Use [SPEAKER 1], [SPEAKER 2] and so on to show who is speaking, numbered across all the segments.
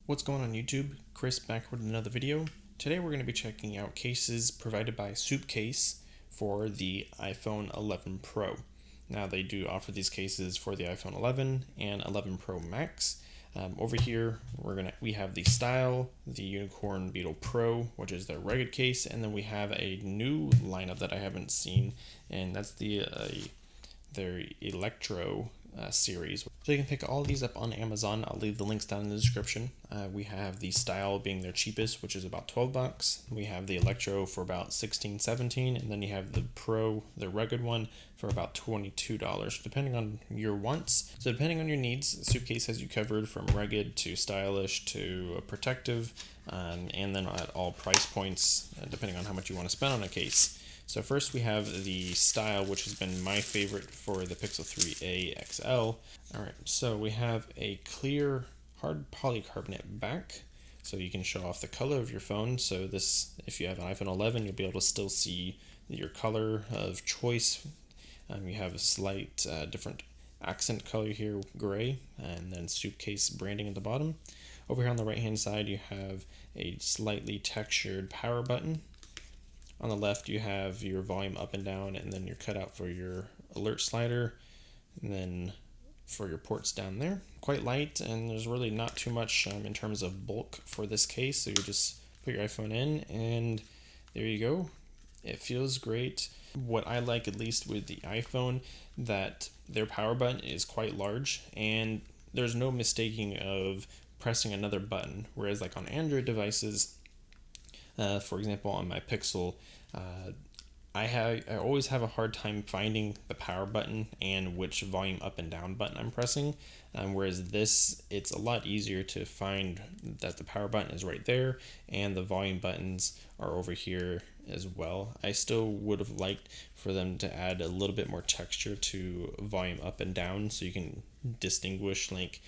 [SPEAKER 1] What's going on YouTube? Chris back with another video. Today we're going to be checking out cases provided by SUPCASE for the iPhone 11 Pro. Now they do offer these cases for the iPhone 11 and 11 Pro Max. Over here we have the Style, the Unicorn Beetle Pro, which is their rugged case, and then we have a new lineup that I haven't seen, and that's their Electro series. So you can pick all of these up on Amazon. I'll leave the links down in the description. We have the Style being their cheapest, which is about $12. We have the Electro for about $16, $17, and then you have the Pro, the rugged one, for about $22, depending on your wants. So depending on your needs, SUPCASE has you covered from rugged to stylish to protective, and then at all price points, depending on how much you want to spend on a case. So first we have the Style, which has been my favorite for the Pixel 3a XL. Alright, so we have a clear hard polycarbonate back, so you can show off the color of your phone. So this, if you have an iPhone 11, you'll be able to still see your color of choice. You have a slight different accent color here, gray, and then SUPCASE branding at the bottom. Over here on the right hand side you have a slightly textured power button. On the left you have your volume up and down, and then your cutout for your alert slider, and then for your ports down there. Quite light, and there's really not too much in terms of bulk for this case, so you just put your iPhone in and there you go. It feels great. What I like, at least with the iPhone, that their power button is quite large and there's no mistaking of pressing another button, whereas like on Android devices, for example, on my Pixel, I always have a hard time finding the power button and which volume up and down button I'm pressing, whereas this, it's a lot easier to find that the power button is right there and the volume buttons are over here as well. I still would have liked for them to add a little bit more texture to volume up and down, so you can distinguish, like,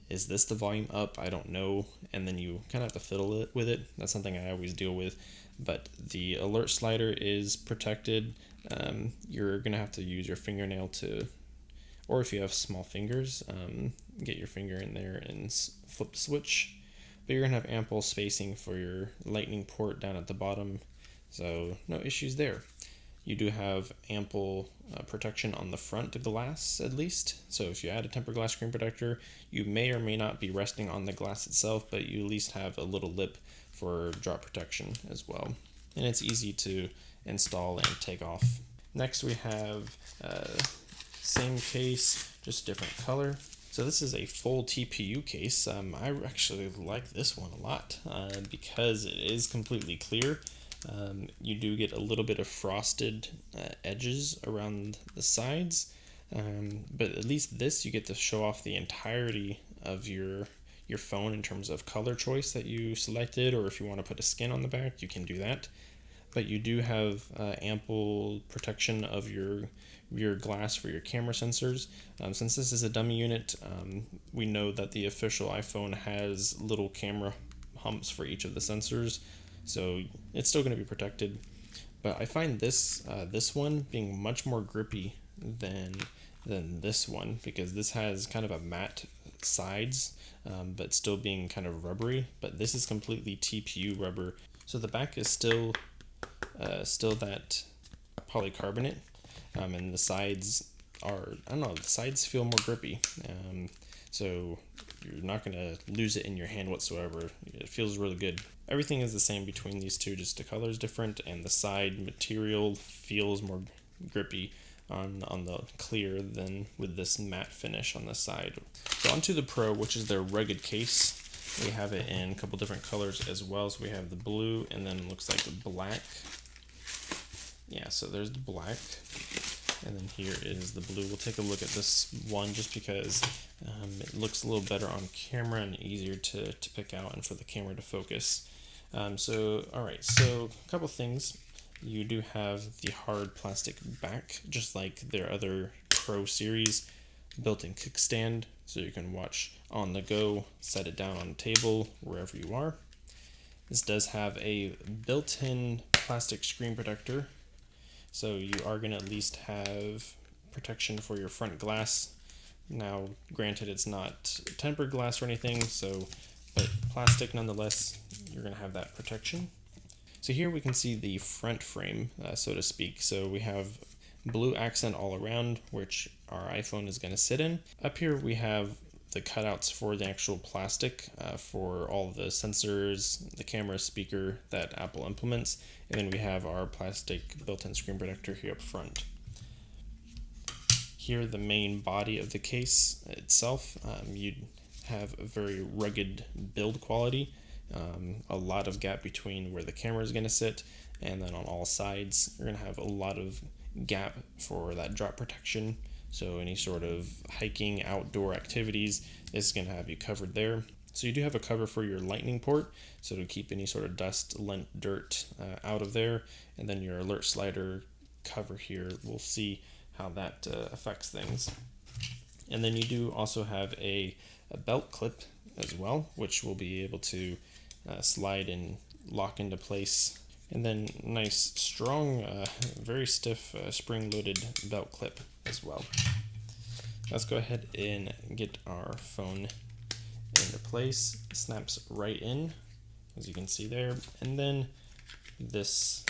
[SPEAKER 1] is this the volume up? I don't know. And then you kind of have to fiddle with it. That's something I always deal with. But the alert slider is protected. You're going to have to use your fingernail to, or if you have small fingers, get your finger in there and flip the switch. But you're going to have ample spacing for your lightning port down at the bottom. So no issues there. You do have ample protection on the front glass, at least. So if you add a tempered glass screen protector, you may or may not be resting on the glass itself, but you at least have a little lip for drop protection as well. And it's easy to install and take off. Next we have same case, just different color. So this is a full TPU case. I actually like this one a lot because it is completely clear. You do get a little bit of frosted edges around the sides, but at least this, you get to show off the entirety of your phone in terms of color choice that you selected, or if you want to put a skin on the back, you can do that. But you do have ample protection of your glass for your camera sensors. Since this is a dummy unit, we know that the official iPhone has little camera humps for each of the sensors, so it's still going to be protected. But I find this one being much more grippy than this one, because this has kind of a matte sides, but still being kind of rubbery. But this is completely TPU rubber, so the back is still that polycarbonate, and the sides are, I don't know, the sides feel more grippy. So you're not going to lose it in your hand whatsoever. It feels really good. Everything is the same between these two, just the color is different, and the side material feels more grippy on the clear than with this matte finish on the side. So onto the Pro, which is their rugged case. We have it in a couple different colors as well. So we have the blue, and then it looks like the black. Yeah, so there's the black. And then here is the blue. We'll take a look at this one just because it looks a little better on camera and easier to pick out and for the camera to focus. Alright, so a couple things. You do have the hard plastic back, just like their other Pro series. Built-in kickstand, so you can watch on the go, set it down on a table, wherever you are. This does have a built-in plastic screen protector, so you are going to at least have protection for your front glass. Now, granted, it's not tempered glass or anything, so but plastic nonetheless, you're going to have that protection. So here we can see the front frame, so to speak. So we have blue accent all around, which our iPhone is going to sit in. Up here we have the cutouts for the actual plastic for all the sensors, the camera, speaker that Apple implements, and then we have our plastic built-in screen protector here up front. Here, the main body of the case itself, you'd have a very rugged build quality, a lot of gap between where the camera is going to sit, and then on all sides you're going to have a lot of gap for that drop protection. So any sort of hiking, outdoor activities, this is going to have you covered there. So you do have a cover for your lightning port, so to keep any sort of dust, lint, dirt out of there. And then your alert slider cover here, we'll see how that affects things. And then you do also have a belt clip as well, which will be able to slide and lock into place. And then nice, strong, very stiff spring-loaded belt clip as well. Let's go ahead and get our phone into place. It snaps right in, as you can see there. And then this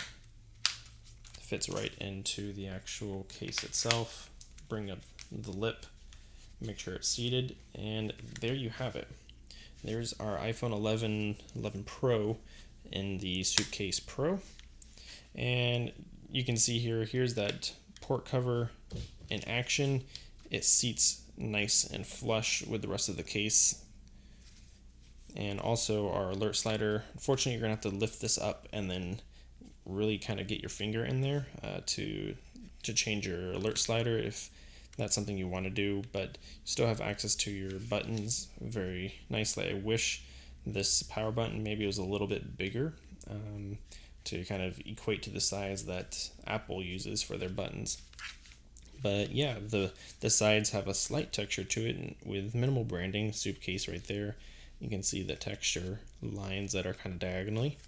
[SPEAKER 1] fits right into the actual case itself. Bring up the lip, make sure it's seated, and there you have it. There's our iPhone 11 Pro in the SUPCASE Pro, and you can see here's that port cover in action. It seats nice and flush with the rest of the case. And also our alert slider, unfortunately you're gonna have to lift this up and then really kind of get your finger in there to change your alert slider if that's something you want to do, but you still have access to your buttons very nicely. I wish this power button maybe was a little bit bigger to kind of equate to the size that Apple uses for their buttons. But yeah, the sides have a slight texture to it, and with minimal branding, SUPCASE right there. You can see the texture lines that are kind of diagonally.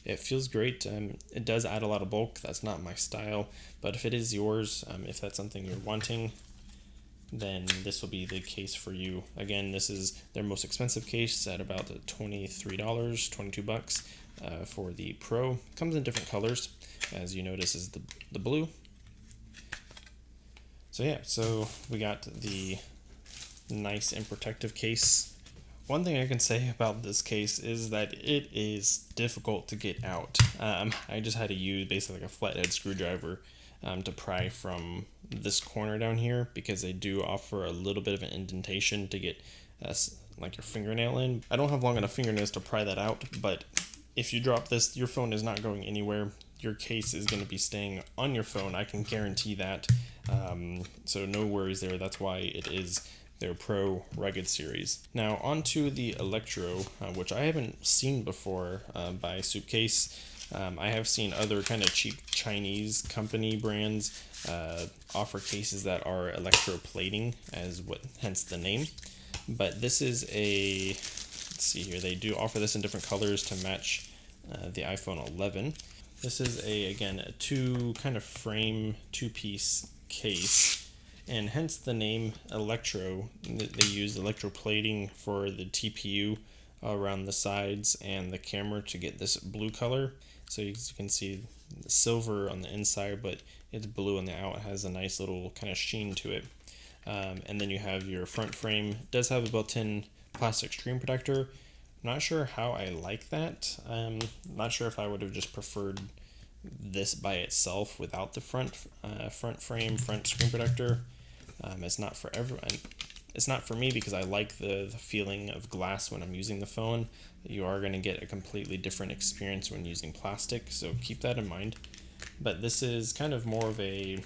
[SPEAKER 1] It feels great. It does add a lot of bulk. That's not my style, but if it is yours, if that's something you're wanting, then this will be the case for you. Again, this is their most expensive case at about $23, 22 bucks for the Pro. It comes in different colors, as you notice is the blue. So yeah, so we got the nice and protective case. One thing I can say about this case is that it is difficult to get out. I just had to use basically like a flathead screwdriver to pry from this corner down here, because they do offer a little bit of an indentation to get like your fingernail in. I don't have long enough fingernails to pry that out, but if you drop this, your phone is not going anywhere. Your case is going to be staying on your phone. I can guarantee that. So no worries there. That's why it is their Pro Rugged series. Now onto the Electro, which I haven't seen before by SUPCASE. I have seen other kind of cheap Chinese company brands offer cases that are electroplating, hence the name. But this is let's see here, they do offer this in different colors to match the iPhone 11. This is again a two-piece case, and hence the name Electro. They use electroplating for the TPU around the sides and the camera to get this blue color. So you can see the silver on the inside, but it's blue on the out. It has a nice little kind of sheen to it. And then you have your front frame. It does have a built-in plastic screen protector. Not sure how I like that. Not sure if I would have just preferred this by itself without the front frame, front screen protector. It's not for everyone. It's not for me because I like the feeling of glass when I'm using the phone. You are going to get a completely different experience when using plastic, so keep that in mind. But this is kind of more of an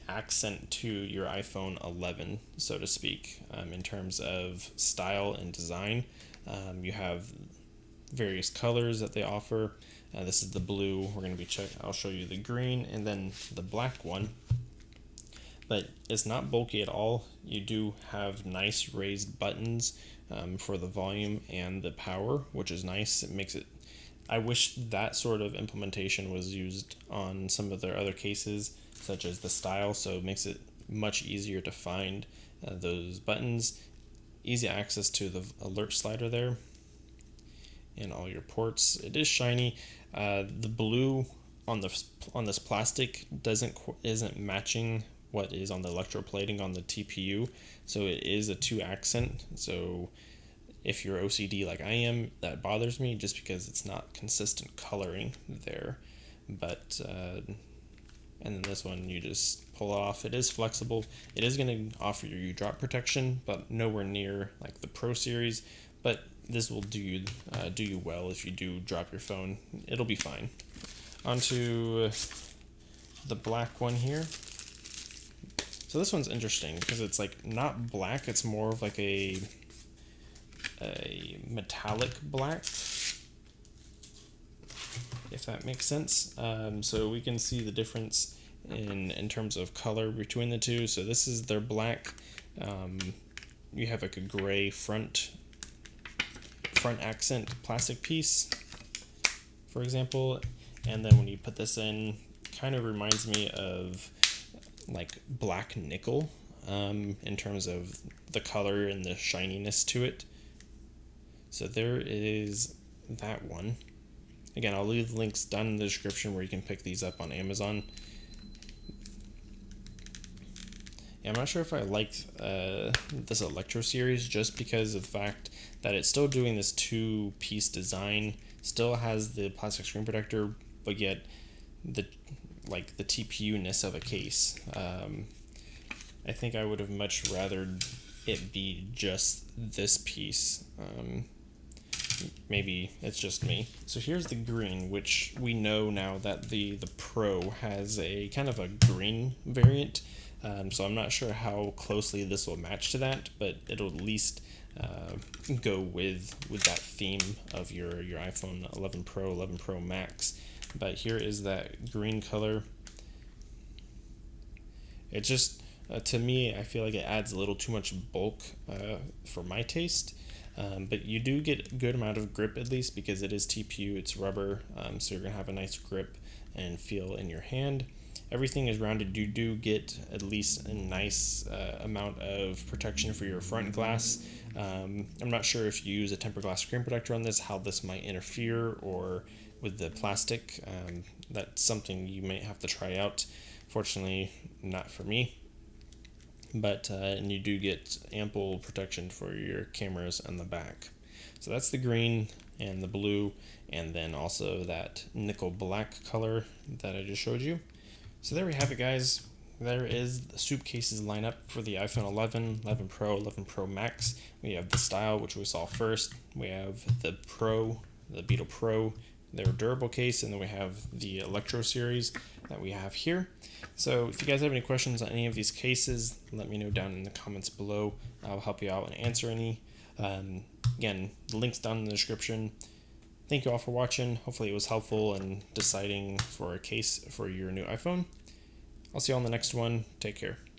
[SPEAKER 1] accent to your iPhone 11, so to speak, in terms of style and design. You have various colors that they offer. This is the blue. We're going to be I'll show you the green and then the black one. But it's not bulky at all. You do have nice raised buttons for the volume and the power, which is nice. It makes it. I wish that sort of implementation was used on some of their other cases, such as the Style, so it makes it much easier to find those buttons. easy access to the alert slider there and all your ports. It is shiny. The blue on this plastic isn't matching what is on the electroplating on the TPU, so it is a 2 accent. So if you're OCD like I am, that bothers me just because it's not consistent coloring there. But and then this one you just pull off. It is flexible. It is going to offer you drop protection, but nowhere near like the Pro series. But this will do you well if you do drop your phone. It'll be fine. Onto the black one here. So this one's interesting because it's like not black. It's more of like a metallic black, if that makes sense. So we can see the difference in terms of color between the two. So this is their black. You have like a gray front accent plastic piece, for example, and then when you put this in, kind of reminds me of like black nickel in terms of the color and the shininess to it. So there is that one. Again, I'll leave links down in the description where you can pick these up on Amazon. Yeah, I'm not sure if I liked this Electro series just because of the fact that it's still doing this 2-piece design, still has the plastic screen protector, but yet the TPU-ness of a case. I think I would have much rather it be just this piece. Maybe it's just me. So here's the green, which we know now that the Pro has a kind of a green variant. So I'm not sure how closely this will match to that, but it'll at least go with that theme of your iPhone 11 Pro, 11 Pro Max. But here is that green color. It just, to me, I feel like it adds a little too much bulk for my taste. But you do get a good amount of grip, at least because it is TPU, it's rubber, so you're going to have a nice grip and feel in your hand. Everything is rounded. You do get at least a nice amount of protection for your front glass. I'm not sure if you use a tempered glass screen protector on this, how this might interfere or with the plastic. That's something you may have to try out. Fortunately, not for me. But and you do get ample protection for your cameras on the back. So that's the green and the blue, and then also that nickel black color that I just showed you. So there we have it, guys. There is the SUPCASE's lineup for the iPhone 11, 11 Pro, 11 Pro Max. We have the Style, which we saw first. We have the Pro, the Beetle Pro, their durable case, and then we have the Electro series that we have here. So if you guys have any questions on any of these cases, let me know down in the comments below. I'll help you out and answer any. Again, the link's down in the description. Thank you all for watching. Hopefully it was helpful in deciding for a case for your new iPhone. I'll see you on the next one. Take care.